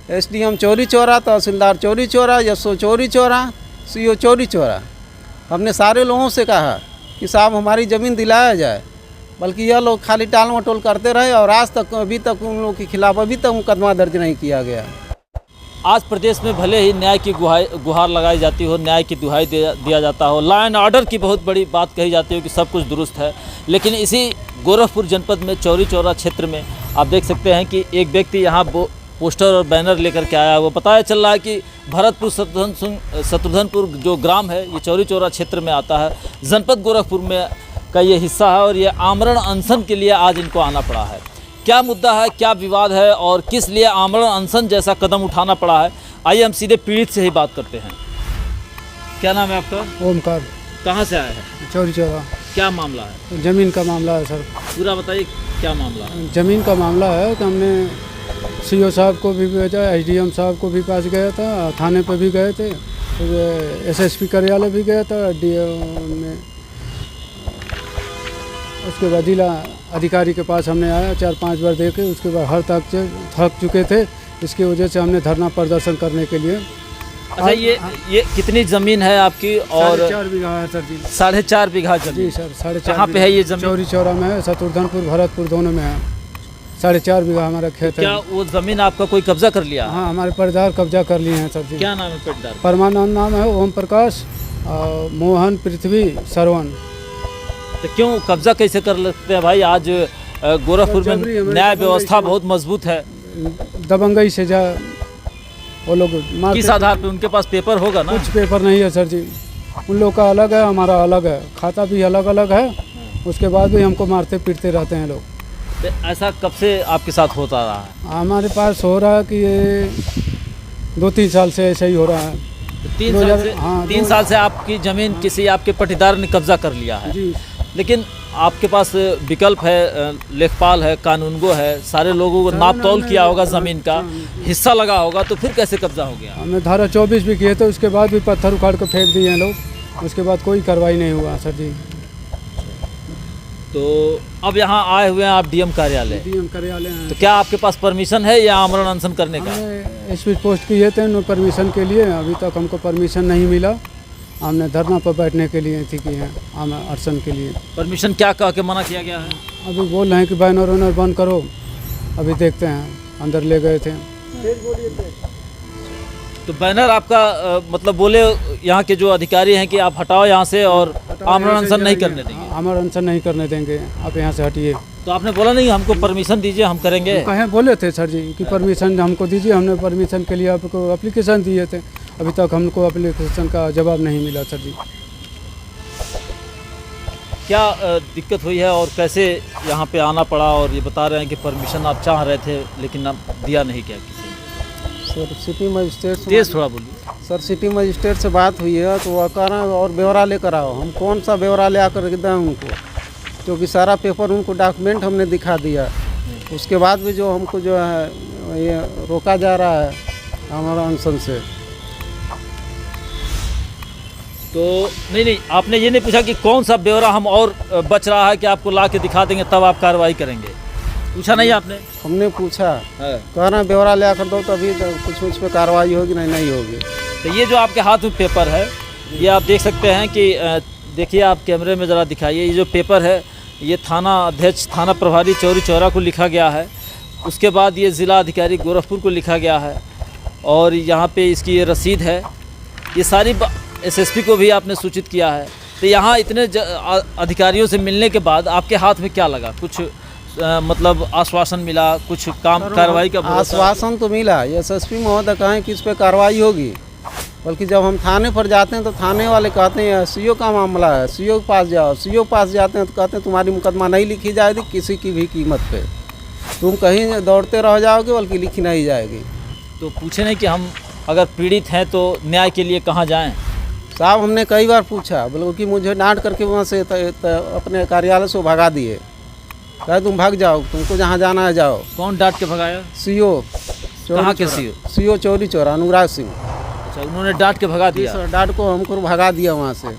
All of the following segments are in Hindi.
एसडीएम चौरी चौरा, तहसीलदार चौरी चौरा, एसओ चौरी चौरा, सीओ चौरी चौरा। हमने सारे लोगों से कहा कि साहब हमारी ज़मीन दिलाया जाए, बल्कि यह लोग खाली टाल मटोल करते रहे और आज तक अभी तक उन लोगों के खिलाफ अभी तक मुकदमा दर्ज नहीं किया गया। आज प्रदेश में भले ही न्याय की गुहार लगाई जाती हो, न्याय की दुहाई दिया जाता हो, लॉ एंड ऑर्डर की बहुत बड़ी बात कही जाती हो कि सब कुछ दुरुस्त है, लेकिन इसी गोरखपुर जनपद में चौरी चौरा क्षेत्र में आप देख सकते हैं कि एक व्यक्ति यहाँ पोस्टर और बैनर लेकर के आया। वो बताया चल रहा है कि भरतपुर शत्रुघ्नपुर जो ग्राम है ये चौरी चौरा क्षेत्र में आता है, जनपद गोरखपुर में का ये हिस्सा है और ये आमरण अनशन के लिए आज इनको आना पड़ा है। क्या मुद्दा है, क्या विवाद है और किस लिए आमरण अनशन जैसा कदम उठाना पड़ा है, आइए हम सीधे पीड़ित से ही बात करते हैं। क्या नाम है आपका? ओमकार। कहाँ से आए हैं? चौरी चौरा। क्या मामला है? ज़मीन का मामला है सर। पूरा बताइए क्या मामला है। ज़मीन का मामला है कि हमने सीओ साहब को भी भेजा, एसडीएम साहब को भी पास गया था, थाने पे भी गए थे, एसएसपी कार्यालय भी गया था, डीओ में, उसके बाद जिला अधिकारी के पास हमने आया 4-5 बार देखे, उसके बाद हर तक से थक चुके थे, इसकी वजह से हमने धरना प्रदर्शन करने के लिए। अच्छा, ये कितनी ज़मीन है आपकी? और 4.5 बीघा है सर जी। 4.5 बीघा ज़मीन? जी सर, 4.5। कहाँ पे है ये ज़मीन? चौरी चौरा में है, शत्रुघ्नपुर भरतपुर दोनों में है। 4.5 बीघा हमारा खेत है। क्या वो ज़मीन आपका कोई कब्जा कर लिया? हाँ, हमारे परिवार कब्जा कर लिए हैं सर जी। क्या नाम है परिवार? परमानंद नाम है, ओम प्रकाश, मोहन, पृथ्वी, श्रवण। तो क्यों कब्जा कैसे कर लेते हैं भाई? आज गोरखपुर में न्याय व्यवस्था बहुत मजबूत है। दबंगई से जा वो लोग किस आधार पे? उनके पास पेपर होगा ना? कुछ पेपर नहीं है सर जी। उन लोग का अलग है, हमारा अलग है, खाता भी अलग अलग है, उसके बाद भी हमको मारते पीटते रहते हैं लोग। तो ऐसा कब से आपके साथ होता रहा है? हमारे पास हो रहा है कि ये 2-3 साल से ऐसा ही हो रहा है। तो 3 साल से आपकी ज़मीन किसी आपके पट्टीदार ने कब्जा कर लिया है जी। लेकिन आपके पास विकल्प है, लेखपाल है, कानूनगो है, सारे लोगों को नाप तौल किया होगा, ज़मीन का हिस्सा लगा होगा, तो फिर कैसे कब्जा हो गया? हमने धारा 24 भी किए थे, उसके बाद भी पत्थर उखाड़ कर फेंक दिए हैं लोग, उसके बाद कोई कार्रवाई नहीं हुआ सर जी। तो अब यहाँ आए हुए हैं आप डीएम कार्यालय? डीएम कार्यालय हैं। तो क्या आपके पास परमिशन है या आमरण अनशन करने का? हमने स्पीड पोस्ट किए थे नो परमिशन के लिए, अभी तक हमको परमिशन नहीं मिला। हमने धरना पर बैठने के लिए थी कि हैं अनशन के लिए। परमिशन क्या कह के मना किया गया है? अभी बोल रहे हैं कि बैनर वैनर बंद करो, अभी देखते हैं, अंदर ले गए थे। तो बैनर आपका मतलब बोले यहाँ के जो अधिकारी हैं कि आप हटाओ यहाँ से और आमरण अनशन नहीं करने देंगे? आमरण अनशन नहीं करने देंगे, आप यहाँ से हटिए। तो आपने बोला नहीं हमको परमिशन दीजिए, हम करेंगे? कहें बोले थे सर जी कि परमिशन हमको दीजिए, हमने परमिशन के लिए आपको एप्लीकेशन दिए थे, अभी तक हमको एप्लीकेशन का जवाब नहीं मिला सर जी। क्या दिक्कत हुई है और कैसे यहाँ पे आना पड़ा? और ये बता रहे हैं कि परमिशन आप चाह रहे थे लेकिन आप दिया नहीं क्या किसी ने? सर सिटी मजिस्ट्रेट से तेज थोड़ा बोलिए सर। सिटी मजिस्ट्रेट से बात हुई है तो वह कह रहे हैं और ब्यौरा लेकर आओ। हम कौन सा ब्यौरा ले आकर दें उनको, क्योंकि सारा पेपर उनको डॉक्यूमेंट हमने दिखा दिया। उसके बाद भी जो हमको जो है ये रोका जा रहा है हमारा अनशन से। तो नहीं, आपने ये नहीं पूछा कि कौन सा ब्यौरा हम और बच रहा है कि आपको ला के दिखा देंगे तब आप कार्रवाई करेंगे? पूछा नहीं आपने? हमने पूछा, कह रहे हैं ब्यौरा ले आकर दो तभी तो कुछ उस पर कार्रवाई होगी, नहीं होगी। तो ये जो आपके हाथ में पेपर है ये आप देख सकते हैं कि देखिए, आप कैमरे में ज़रा दिखाइए। ये जो पेपर है ये थाना अध्यक्ष, थाना प्रभारी चौरी चौरा को लिखा गया है, उसके बाद ये ज़िला अधिकारी गोरखपुर को लिखा गया है और यहाँ पे इसकी ये रसीद है। ये सारी एसएसपी को भी आपने सूचित किया है। तो यहाँ इतने अधिकारियों से मिलने के बाद आपके हाथ में क्या लगा? कुछ मतलब आश्वासन मिला, कुछ काम कार्रवाई का? आश्वासन तो मिला, एसएसपी महोदय कहें कि इस पर कार्रवाई होगी, बल्कि जब हम थाने पर जाते हैं तो थाने वाले कहते हैं सीओ का मामला है, सीओ के पास जाओ। सीओ के पास जाते हैं तो कहते हैं तुम्हारी मुकदमा नहीं लिखी जाएगी किसी की भी कीमत पे, तुम कहीं दौड़ते रह जाओगे बल्कि लिखी नहीं जाएगी। तो पूछे नहीं कि हम अगर पीड़ित हैं तो न्याय के लिए कहाँ जाएं? साहब हमने कई बार पूछा, बल्कि मुझे डांट करके वहाँ से अपने कार्यालय से भगा दिए, कहे तुम भाग जाओ, तुमको जहाँ जाना है जाओ। कौन डांट के भगाया? सीओ। कहाँ के सीओ? सीओ चौरी चौरा, अनुराग सिंह। अच्छा, उन्होंने डांट के भगा दिया? सर, डांट को हमको भगा दिया वहाँ से।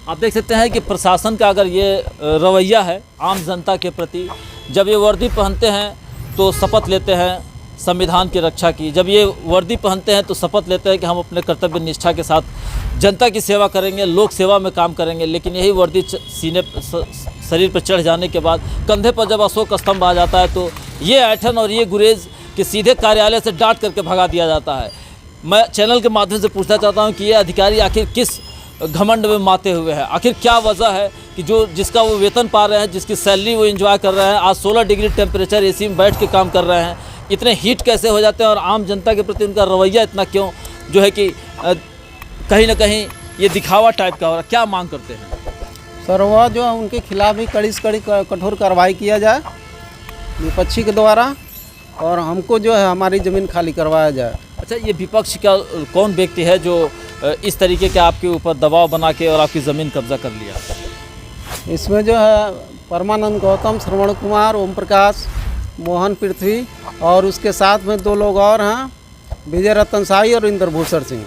आप देख सकते हैं कि प्रशासन का अगर ये रवैया है आम जनता के प्रति, जब ये वर्दी पहनते हैं तो शपथ लेते हैं, संविधान की रक्षा की। जब ये वर्दी पहनते हैं तो शपथ लेते हैं कि हम अपने कर्तव्य निष्ठा के साथ जनता की सेवा करेंगे, लोक सेवा में काम करेंगे। लेकिन यही वर्दी सीने शरीर पर चढ़ जाने के बाद कंधे पर जब अशोक स्तंभ आ जाता है तो ये ऐठन और ये गुरेज कि सीधे कार्यालय से डांट करके भगा दिया जाता है। मैं चैनल के माध्यम से पूछना चाहता हूं कि ये अधिकारी आखिर किस घमंड में माते हुए हैं, आखिर क्या वजह है कि जो जिसका वो वेतन पा रहे हैं, जिसकी सैलरी वो एंजॉय कर रहे हैं, आज 16 डिग्री टेम्परेचर एसी में बैठ के काम कर रहे हैं, इतने हीट कैसे हो जाते हैं और आम जनता के प्रति उनका रवैया इतना क्यों जो है कि कहीं ना कहीं ये दिखावा टाइप का हो रहा है। क्या मांग करते हैं? सर वह जो है उनके खिलाफ भी कड़ी से कड़ी कठोर कार्रवाई किया जाए विपक्षी के द्वारा, और हमको जो है हमारी ज़मीन खाली करवाया जाए। अच्छा, ये विपक्ष का कौन व्यक्ति है जो इस तरीके के आपके ऊपर दबाव बना के और आपकी ज़मीन कब्जा कर लिया? इसमें जो है परमानंद गौतम, श्रवण कुमार, ओम प्रकाश, मोहन पृथ्वी और उसके साथ में 2 लोग और हैं, विजय रतन शाही और इंद्रभूषण सिंह।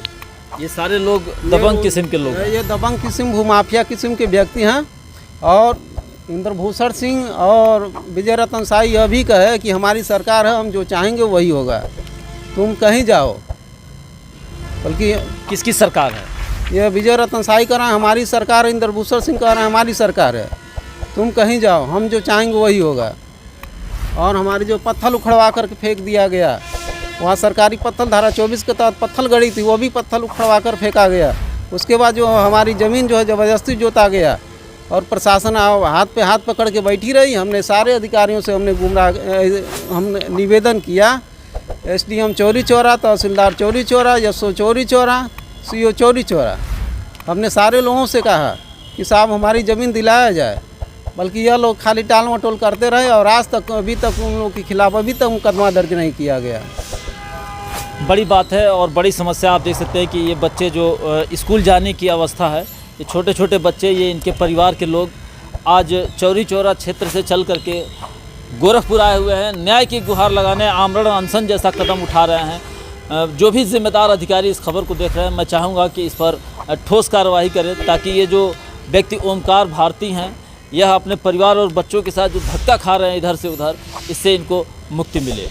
ये सारे लोग दबंग किस्म के लोग हैं। ये दबंग किस्म, भूमाफिया किस्म के व्यक्ति हैं। और इंद्रभूषण सिंह और विजय रतन शाही यह भी कहे कि हमारी सरकार है, हम जो चाहेंगे वही होगा, तुम कहीं जाओ। बल्कि किसकी सरकार है? ये विजय रतन शाही कह रहे हैं हमारी सरकार है, इंद्रभूषण सिंह कह रहे हैं हमारी सरकार है, तुम कहीं जाओ, हम जो चाहेंगे वही होगा। और हमारी जो पत्थर उखड़वा करके फेंक दिया गया, वहाँ सरकारी पत्थर धारा 24 के तहत पत्थर गड़ी थी, वो भी पत्थर उखड़वा कर फेंका गया। उसके बाद जो हमारी ज़मीन जो है ज़बरदस्ती जोता गया और प्रशासन हाथ पे हाथ पकड़ के बैठी रही। हमने सारे अधिकारियों से हमने निवेदन किया, SDM चौरी चौरा, तहसीलदार चौरी चौरा, SO चौरी चौरा, CO चौरी चौरा। हमने सारे लोगों से कहा कि साहब हमारी ज़मीन दिलाया जाए, बल्कि यह लोग खाली टाल मटोल करते रहे और आज तक अभी तक उन लोगों के खिलाफ अभी तक मुकदमा दर्ज नहीं किया गया। बड़ी बात है और बड़ी समस्या। आप देख सकते हैं कि ये बच्चे जो स्कूल जाने की अवस्था है, ये छोटे छोटे बच्चे, ये इनके परिवार के लोग आज चौरी चौरा क्षेत्र से चल करके गोरखपुर आए हुए हैं, न्याय की गुहार लगाने आमरण अनशन जैसा कदम उठा रहे हैं। जो भी जिम्मेदार अधिकारी इस खबर को देख रहे हैं, मैं चाहूँगा कि इस पर ठोस कार्रवाई करें, ताकि ये जो व्यक्ति ओमकार भारती हैं, यह अपने परिवार और बच्चों के साथ जो धक्का खा रहे हैं इधर से उधर, इससे इनको मुक्ति मिले।